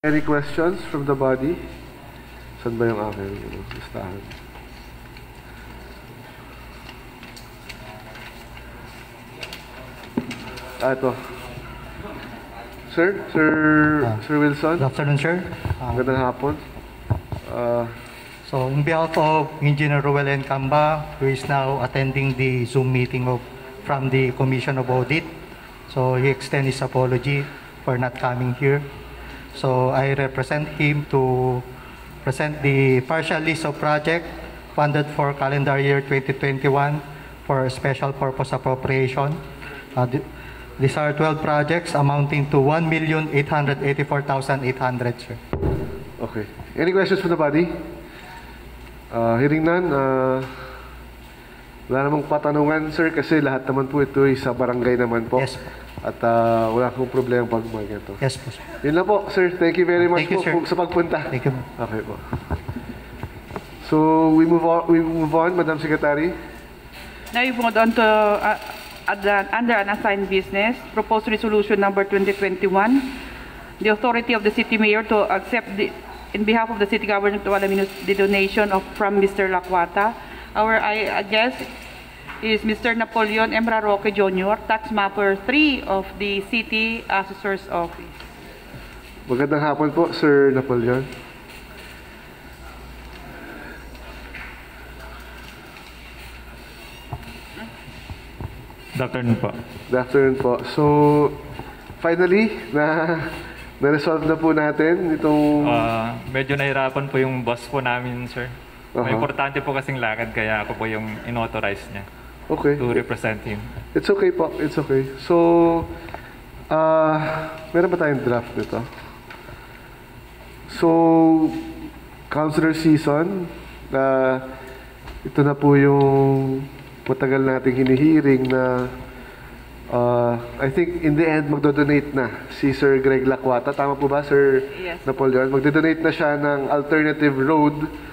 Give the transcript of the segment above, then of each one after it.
Any questions from the body? Saan ba yung akin? Listahan. Ito. Sir Wilson. Good afternoon, sir. Magandang hapon. So, on behalf of Engineer Ruel N. Camba, who is now attending the Zoom meeting from the Commission of Audit, so he extends his apology for not coming here. So, I represent him to present the partial list of projects funded for calendar year 2021 for special purpose appropriation. These are 12 projects amounting to 1,884,800, sir. Okay. Any questions from the body? Hearing none, wala namang patanungan, sir, kasi lahat naman po ito ay sa barangay naman po. Yes, po. At wala akong problema pag ito. Yes, po, sir. Yun lang po, sir. Thank you very much Thank you, po sir. sa pagpunta. Thank you. Okay po. So, we move on, Madam Secretary. Now we move on to under unassigned business, proposed resolution number 2021, the authority of the city mayor to accept in behalf of the city government of Alaminos the donation from Mr. Lakwata. Our guest is Mr. Napoleon Emra Roque Jr., tax mapper 3 of the city assessor's office. Magandang hapon po, Sir Napoleon. Good afternoon po. Good afternoon po. So, finally, na-resolve na po natin itong... Medyo nahirapan po yung boss po namin, sir. May importante po kasing lakad, kaya ako po yung in-authorize niya to represent him. It's okay po. It's okay. So, meron ba tayong draft nito? So, Councilor Season, ito na po yung matagal nating hinihiring na I think in the end magdodonate na si Sir Greg Lakwata. Tama po ba, Sir Napoleon? Magdodonate na siya ng alternative road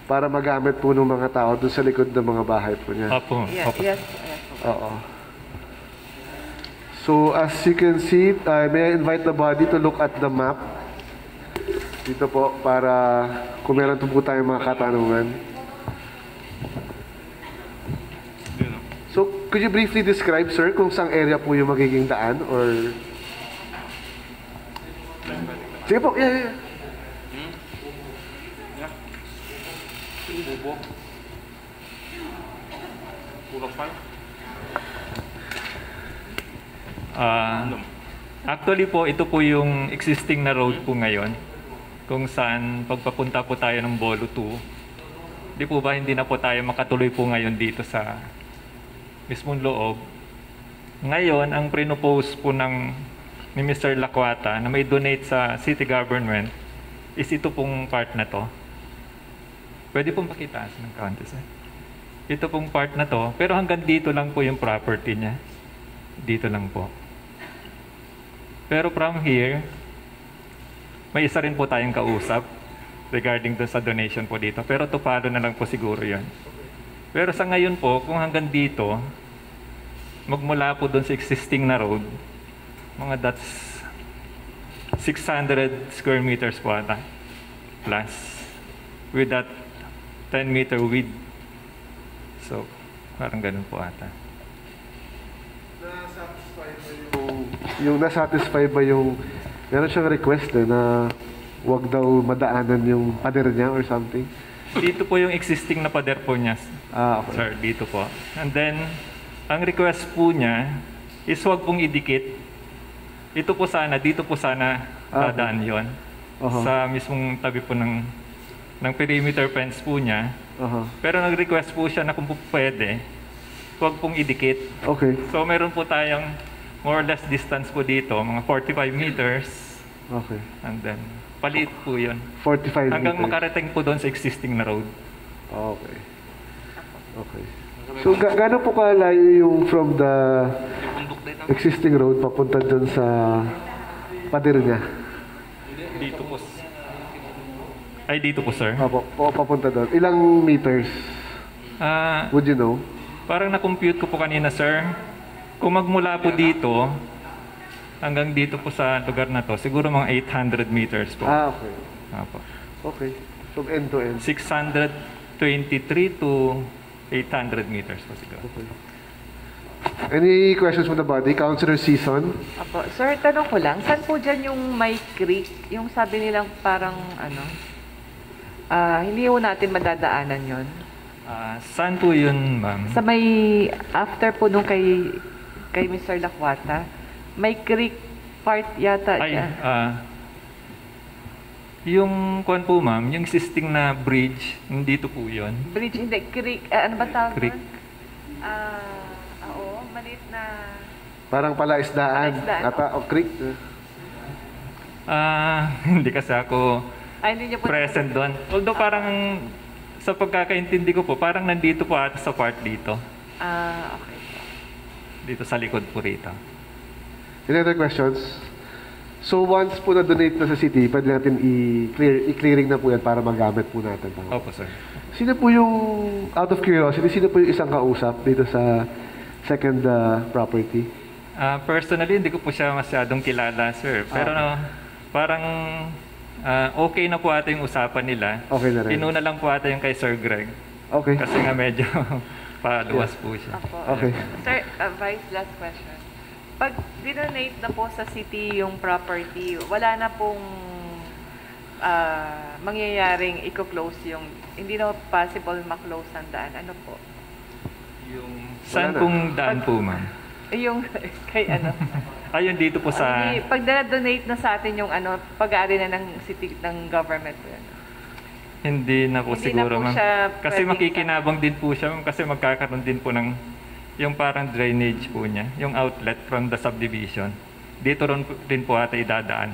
para magamit po ng mga tao doon sa likod ng mga bahay po niya. Opo. Yes. Oo. So as you can see, may I invite the body to look at the map dito po para kung meron po tayong mga katanungan. So, could you briefly describe, sir, kung saang area po yung magiging daan or... Sige po, yeah. Actually po, ito po yung existing na road po ngayon, kung saan pagpapunta po tayo ng Bolo 2, di po ba hindi na po tayo makatuloy po ngayon dito sa mismong loob. Ngayon, ang pre-propose po ni Mr. Lakwata na may donate sa city government is ito pong part na to. Pwede pong pakitaas ng county, sir. Ito pong part na to, pero hanggang dito lang po yung property niya. Dito lang po. Pero from here, may isa rin po tayong kausap regarding dun sa donation po dito. Pero to follow na lang po siguro yun. Pero sa ngayon po, kung hanggang dito, magmula po doon sa existing na road, mga that's 600 square meters po ata, plus, with that 10-meter width. So, parang ganun po ata. Nasatisfy ba yung, meron siyang request na wag daw madaanan yung pader niya or something? Dito po yung existing na pader po niya. Okay. Sir, dito po. And then, ang request po niya is huwag pong idikit. Ito po sana, dito po sana dadaan yon sa mismong tabi po ng perimeter fence po niya. Pero nag-request po siya na kung pwede, huwag pong idikit. Okay. So, meron po tayong more or less distance po dito, mga 45 meters. Okay. And then, paliit po yun. 45 hanggang meters. makarating po doon sa existing na road. Okay. Okay. So, gaano po kalayo yung from the existing road papunta dun sa pader niya? Dito po. Ay, dito po, sir. Opo, papunta doon. Ilang meters? Would you know? Parang na-compute ko po kanina, sir. Kung magmula po dito, hanggang dito po sa lugar na to, siguro mga 800 meters po. Okay. Apo. Okay. From end to end. 623 to 800 meters po siguro. Okay. Any questions from the body? Councilor Season? Apo. Sir, tanong ko lang, saan po dyan yung may creek? Yung sabi nilang parang ano, hindi po natin madadaanan yon. Saan po yun, ma'am? Sa may, after po nung kay Mr. Lakwata, may creek part yata Ay, dyan. yung kuwan po, ma'am, yung existing na bridge, dito po yun. Bridge, hindi, creek, ano ba tawag Creek. doon? Oo, maliit na, Parang palaisdaan. Palaisdaan, O creek. Hindi kasi ako hindi niyo po, present doon. Although parang sa pagkakaintindi ko po, parang nandito po ata sa part dito. okay po. Dito sa likod po rito. Any other questions? So once po na-donate na sa city, pwede natin i-clearing na po yan para magamit po natin. Tama? Opo, sir. Sino po yung, out of curiosity, sino po yung isang kausap dito sa second property? Personally, hindi ko po siya masyadong kilala, sir. Pero parang okay na po ata yung usapan nila. Okay na rin. Inuna lang po ata yung kay Sir Greg. Okay. Kasi nga medyo paluwas po siya. Apo. Okay. Sir, Vice, last question. Pag dinonate na po sa city yung property, wala na pong mangyayaring i-close yung, hindi na possible ma-close ang daan. Ano po? Saan Wala na. pong daan po, ma'am? Yung kay ano? Ayun, dito po sa... Pag donate na sa atin yung ano, pag-aari na ng city, ng government po yan. Hindi na po Hindi na siguro, po ma'am. siya Kasi pwedeng- makikinabang din po siya, ma'am. Kasi magkakaroon din po ng yung parang drainage po niya, yung outlet from the subdivision. Dito rin po ata idadaan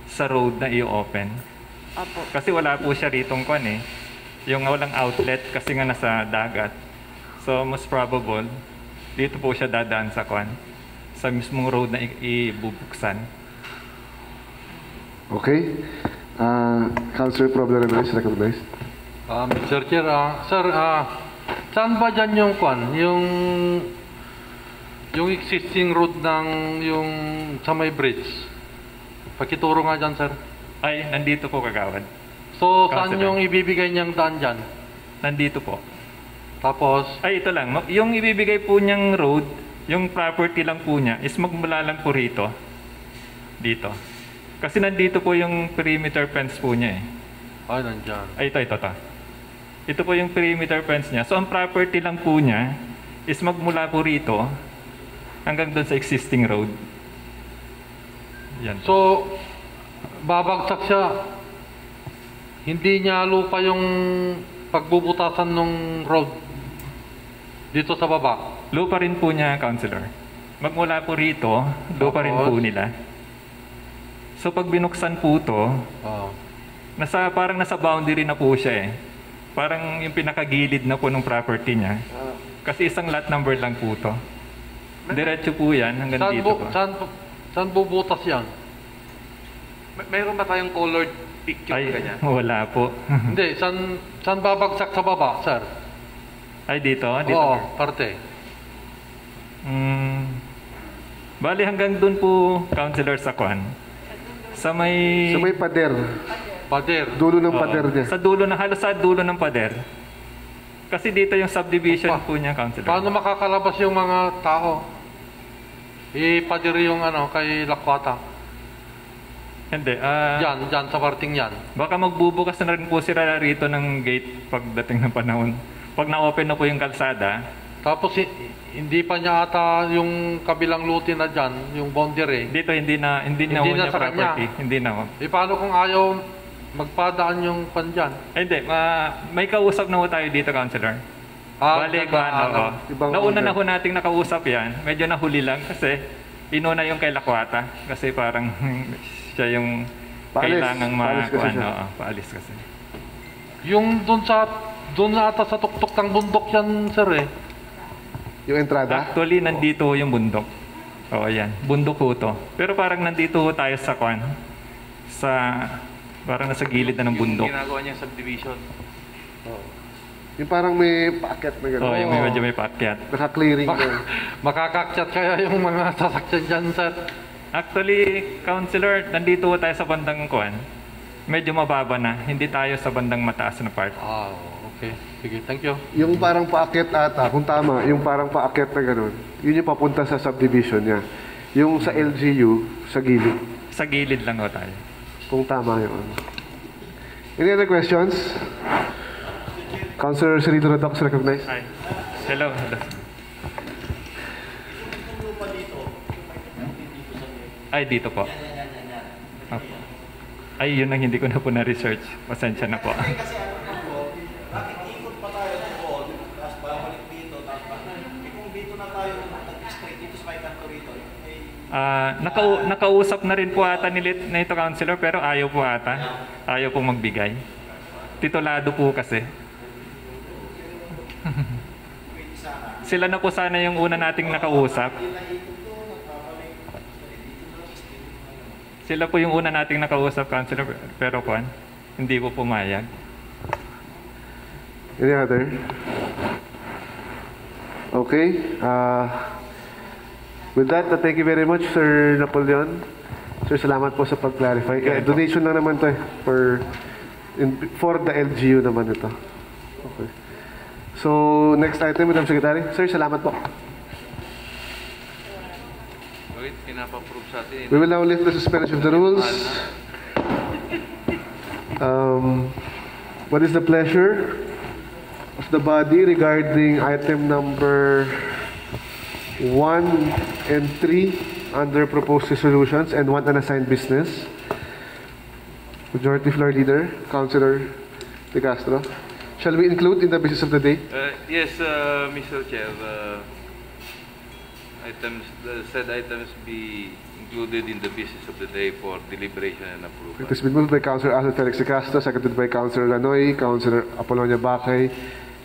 sa road na i-open. Opo. Kasi wala po siya ritong kwan eh. Yung walang outlet kasi nga nasa dagat. So most probable, dito po siya dadaan sa kwan. Sa mismong road na ibubuksan. Okay. Councilor Problem is recognized. Mr. Chair, sir, saan ba dyan yung kwan? Yung existing road ng yung sa may bridge? Pakituro nga dyan, sir. Ay, nandito po kagawad. So, saan Councilor. yung ibibigay niyang daan dyan? Nandito po. Tapos, Ay, ito lang. Yung ibibigay po niyang road, yung property lang po niya, is magmula lang po rito. Dito. Kasi nandito po yung perimeter fence po niya eh. ay, nandyan. Ay, ito. Ito po yung perimeter fence niya. So, ang property lang po niya is magmula po rito hanggang doon sa existing road. Yan. So, babagsak siya. Hindi niya lupa yung pagbubutasan ng road dito sa baba. Lupa rin po niya, Councilor. Magmula po rito, lupa rin po Tapos? nila. So, pag binuksan po to, Oh. parang nasa boundary na po siya eh. Parang yung pinakagilid na po ng property niya. Kasi isang lot number lang po to. Diretso po yan hanggang Saan, dito po. saan bubutas yan? Mayroon ba tayong colored picture Ay, ganyan? wala po. Hindi, saan babagsak sa baba, sir? Ay, dito? Dito Oo, po. parte. Bali hanggang dun po, Councilor Sakwan. Sa may... So may pader. Pader. Dulo ng Oo, pader niya. Sa dulo na, halos sa dulo ng pader. Kasi dito yung subdivision Pa- po niya, Councilor. Paano makakalabas yung mga tao? Ipader yung kay Lakwata. Hindi. Diyan, sa parting yan. Baka magbubukas na rin po sila rito ng gate pagdating ng panahon. Pag na-open na po yung kalsada, Tapos hindi pa niya ata yung kabilang luti na dyan, yung boundary. dito hindi na Hindi niya na sa kanya. property. Hindi na. Paano kung ayaw magpadaan yung pan dyan? Ay, hindi. May kausap na ho tayo dito, Councilor. Bali, nagdaanan. Ibang nauna na owner. ho nating nakausap yan. Medyo nahuli lang kasi inuna yung kay Lakwata. Kasi parang siya yung Paalis. kailangang Paalis kasi siya. paalis kasi. Yung doon ata sa tuktok ng bundok yan, sir eh. Yung entrada. Actually, nandito ho yung bundok. Oo, yan. Bundok ho to. Pero parang nandito ho tayo sa kwan. Parang nasa gilid na ng bundok. Yung ginagawa niyang subdivision. Yung parang may paakyat na gano'n. Oo, yung medyo may paakyat. Naka-clearing na. Makakakyat kaya yung mga sasakyan dyan, sir. Actually, Councilor, nandito tayo sa bandang kuan. Medyo mababa na. Hindi tayo sa bandang mataas na part. Ah, okay. Sige, thank you. Yung parang paakyat ata, kung tama, yung parang paakyat na ganun, yun yung papunta sa subdivision niya. Yung sa LGU, sa gilid. Sa gilid lang ho tayo. Kung tama yun. Any other questions? Councilor Serito Radox, recognized. Hi. Hello. Ay, dito po. Opo. Ay, yun ang hindi ko na po na-research. Pasensya na po. Nakausap na rin po ata ni ito, Councilor, pero ayaw po ata. Ayaw pong magbigay. Titulado po kasi. Sila na po sana yung una nating nakausap. Sila po yung una nating nakausap, Councilor, pero kuan, hindi po pumayag. Any other? Okay. With that, thank you very much, Sir Napoleon. Sir, salamat po sa pag-clarify. Donation lang naman to for the LGU naman ito. Okay. So, next item, Madam Secretary. Sir, salamat po. Bakit pinapa-prove sa atin? We will now lift the suspension of the rules. What is the pleasure of the body regarding item number 1 and 3 under proposed resolutions and 1 unassigned business? Majority Floor Leader, Councilor De Castro. Shall we include in the business of the day? Yes, Mr. Chair. Said items be included in the business of the day for deliberation and approval. It has been moved by Councilor Arthur Felix De Castro, seconded by Councilor Lanoy, Councilor Apollonia Bacay,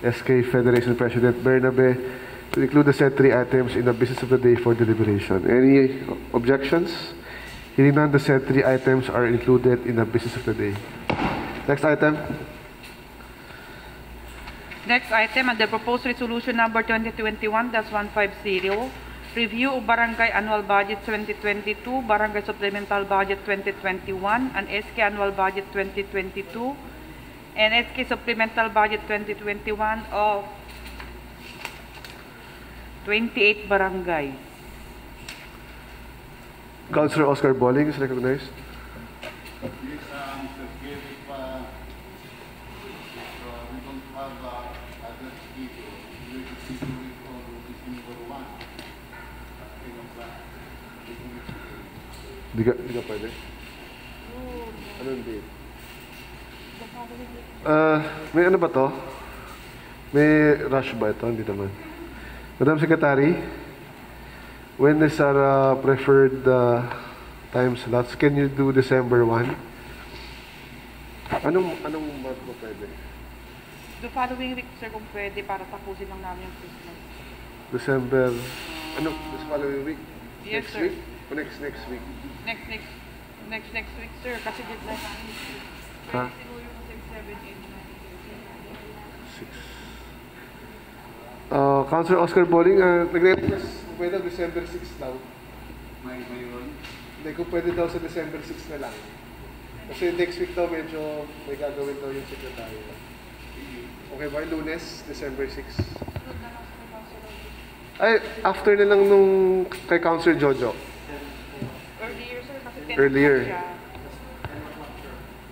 SK Federation President Bernabe, to include the said 3 items in the business of the day for deliberation. Any objections? Hearing none, the said 3 items are included in the business of the day. Next item. Next item, under proposed resolution number 2021-150, review of Barangay Annual Budget 2022, Barangay Supplemental Budget 2021, and SK Annual Budget 2022, and SK Supplemental Budget 2021 of 28 barangays. Councilor Oscar Bolling is recognized. Yes, Mr. Chair, if we don't have other schedule, we will schedule it on December 1. Di ka pwede? Anong date? May ano ba to? May rush ba ito? Hindi naman. Madam Secretary, when is our preferred time slots? Can you do December 1? Anong month mo pwede? The following week, sir, kung pwede, para tapusin lang namin yung Christmas. December, this following week? Yes, next sir. week? O next week? Next week, sir, kasi deadline namin. Ha? Pwede siguro yung 6, 7, 8, 9. 6. Councilor Oscar Bolling, nagre-request kung pwede December 6 daw. May mayroon. Hindi, kung pwede daw sa December 6 na lang. Kasi next week daw medyo may gagawin daw yung secretary. Okay ba? Lunes, December 6. Ay, after na lang nung kay Councilor Jojo. Earlier, sir, kasi 10 Earlier. siya.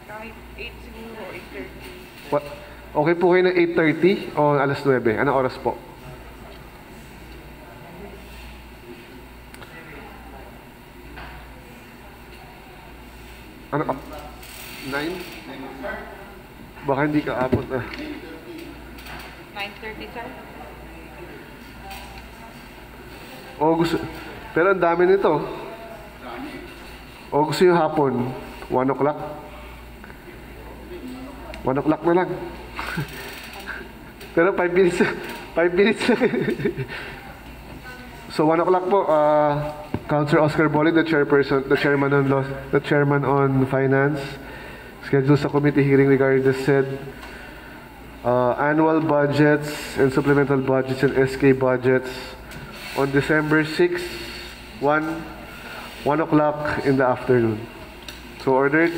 Kahit 8 siguro or 8:30. What? Okay po kayo ng 8:30 o alas 9? Anong oras po? Ano? 9? Baka hindi ka abot na. 9:30, sir. O gusto, pero ang dami nito. O gusto yung hapon, 1 o'clock? 1 o'clock na lang. Pero 5 minutes, 5 minutes. So 1 o'clock po, Councilor Oscar Bolling, the chairman on finance, scheduled sa committee hearing regarding the said annual budgets and supplemental budgets and SK budgets on December 6, 1 1 o'clock in the afternoon. So ordered.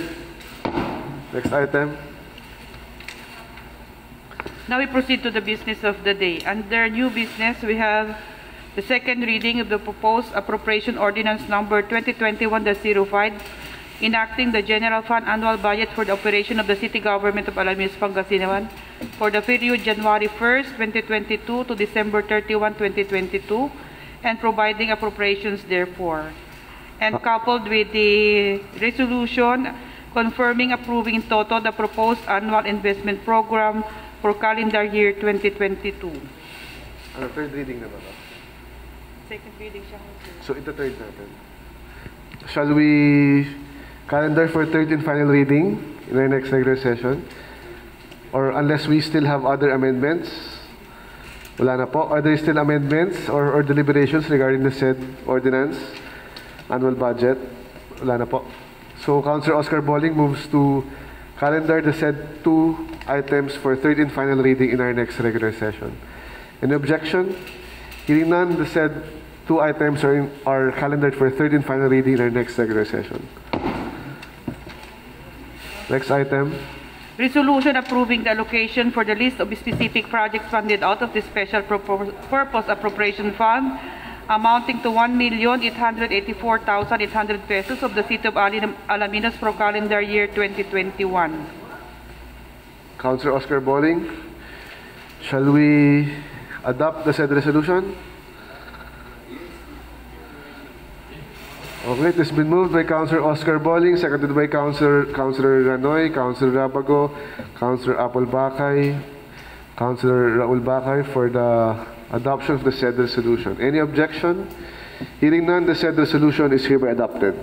Next item. Now we proceed to the business of the day. Under new business, we have the second reading of the proposed appropriation ordinance number 2021-05, enacting the general fund annual budget for the operation of the city government of Alaminos, Pangasinan for the period January 1st, 2022 to December 31, 2022, and providing appropriations therefore. And coupled with the resolution confirming approving in toto the proposed annual investment program for calendar year 2022. Third reading na ba? Second reading siya. So ito third natin. Shall we calendar for third and final reading in our next regular session? Or unless we still have other amendments? Wala na po. Are there still amendments or deliberations regarding the said ordinance? Annual budget? Wala na po. So Councilor Oscar Bolling moves to calendar the said two items for third and final reading in our next regular session. Any objection? Hearing none, the said two items are calendared for third and final reading in our next regular session. Next item. Resolution approving the allocation for the list of specific projects funded out of the Special Purpose Appropriation Fund amounting to 1,884,800 pesos of the City of Alaminos for calendar year 2021. Councilor Oscar Bolling, shall we adopt the said resolution? Okay, it has been moved by Councilor Oscar Bolling, seconded by Councilor Ranoy, Councilor Rabago, Councilor Apple Bakay, Councilor Raul Bakay for the adoption of the said resolution. Any objection? Hearing none, the said resolution is hereby adopted.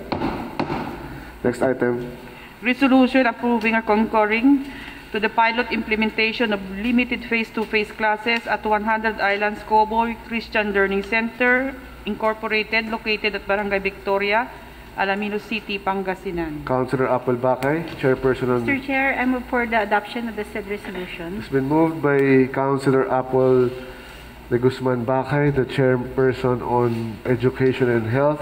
Next item. Resolution approving or concurring to the pilot implementation of limited face-to-face classes at 100 Islands Cowboy Christian Learning Center, Incorporated, located at Barangay Victoria, Alaminos City, Pangasinan. Councilor Apple Bakay, Chairperson on... Mr. Chair, I move for the adoption of the said resolution. It's been moved by Councilor Apple de Guzman Bakay, the Chairperson on Education and Health.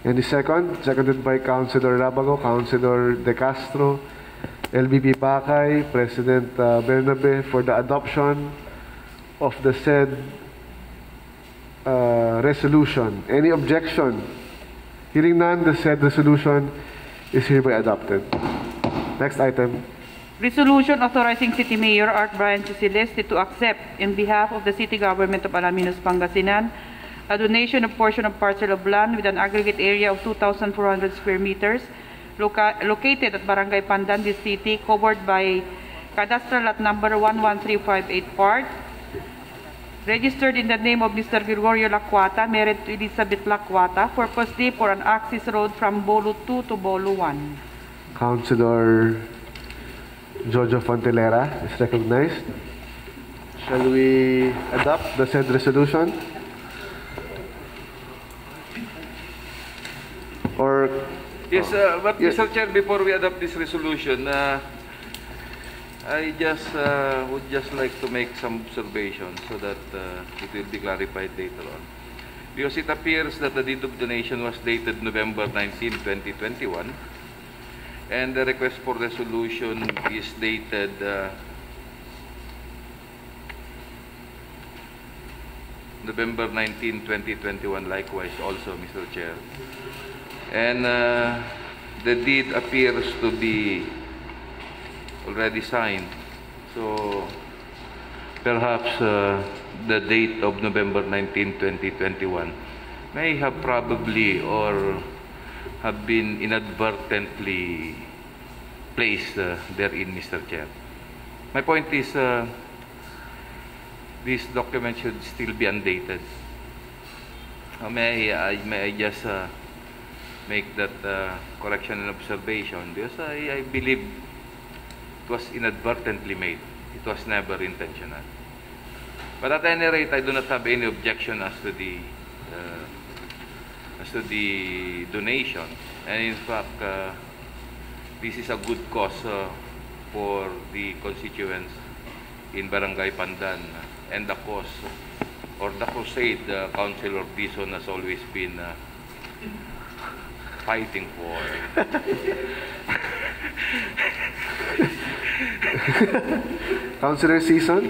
Any second? Seconded by Councilor Rabago, Councilor De Castro, LBP Bakay, President Bernabe for the adoption of the said resolution. Any objection? Hearing none, the said resolution is hereby adopted. Next item. Resolution authorizing City Mayor Art Brian Celeste to accept, in behalf of the City Government of Alaminos, Pangasinan, a donation of portion of parcel of land with an aggregate area of 2,400 square meters located at Barangay Pandan, this city, covered by cadastral lot number 11358 part, registered in the name of Mr. Gregorio Lacuata, married to Elizabeth Lacuata, purposely for an access road from Bolo 2 to Bolo 1. Councilor Jojo Fontelera is recognized. Shall we adopt the said resolution? Or... Yes, but yes. Mr. Chair, before we adopt this resolution, I just would just like to make some observations so that it will be clarified later on. Because it appears that the deed of donation was dated November 19, 2021, and the request for resolution is dated November 19, 2021, likewise also, Mr. Chair. And the deed appears to be already signed. So perhaps the date of November 19, 2021 may have probably or have been inadvertently placed therein, Mr. Chair. My point is this document should still be undated. May I just make that correction and observation, because I believe it was inadvertently made. It was never intentional. But at any rate, I do not have any objection as to the donation. And in fact, this is a good cause for the constituents in Barangay Pandan, and the cause or the crusade Councilor Dizon has always been fighting for. Councilor Season?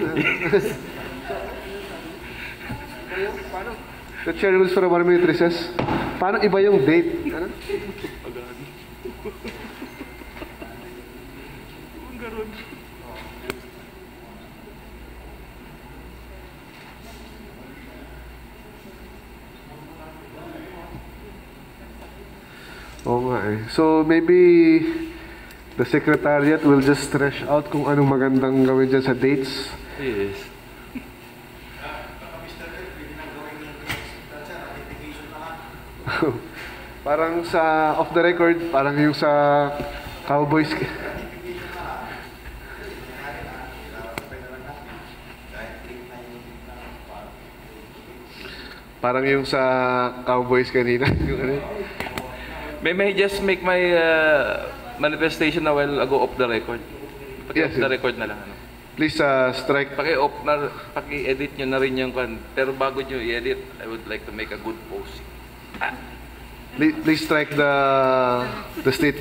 The chair rules for a 1-minute recess. Paano iba yung date? Ano? Oo nga eh. So maybe the secretariat will just stretch out kung anong magandang gawin dyan sa dates. Yes. Parang sa off the record, parang yung sa Cowboys. Parang yung sa Cowboys kanina. Yung ano? May I just make my manifestation a while ago off the record? Yes, Off the yes. record na lang. Ano? Please strike. Paki-off na, paki-edit nyo na rin yung kan. Pero bago nyo i-edit, I would like to make a good post. Please strike the statement.